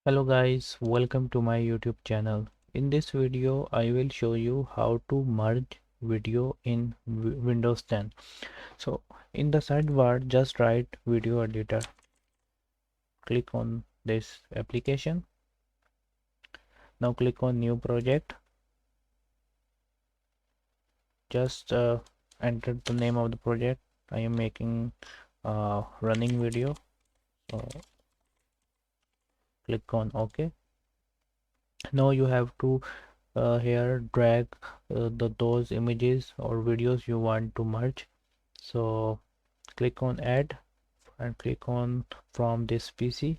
Hello guys, welcome to my YouTube channel. In this video, I will show you how to merge video in Windows 10. So in the sidebar, just write video editor. Click on this application. Now click on new project. Just enter the name of the project. I am making running video. So click on OK. Now you have to here drag those images or videos you want to merge. So click on add and click on from this PC.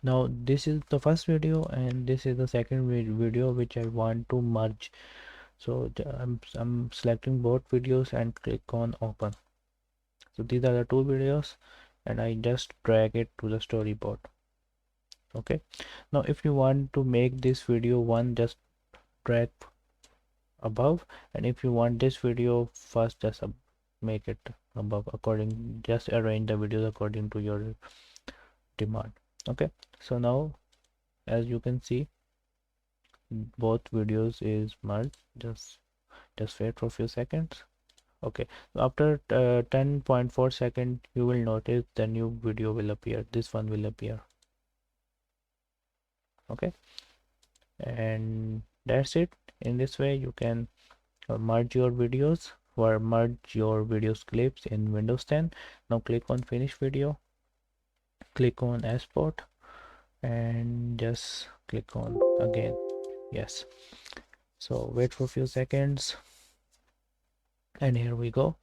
Now this is the first video and this is the second video which I want to merge. So I'm selecting both videos and click on open. So these are the two videos and I just drag it to the storyboard. Okay, now if you want to make this video one, just drag above, and if you want this video first, just make it above. Just arrange the videos according to your demand. Okay, so now as you can see, both videos is merged. Just wait for a few seconds. Okay, so after 10.4 seconds you will notice the new video will appear. This one will appear. Okay, and that's it. In this way you can merge your videos or merge your videos clips in Windows 10. Now click on finish video, click on export, and just click on again. Yes, so wait for a few seconds, and here we go.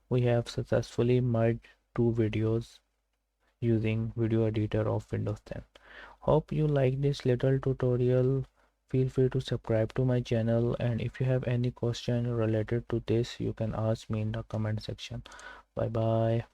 We have successfully merged two videos using video editor of Windows 10. Hope you like this little tutorial. Feel free to subscribe to my channel, and if you have any question related to this, you can ask me in the comment section. Bye bye.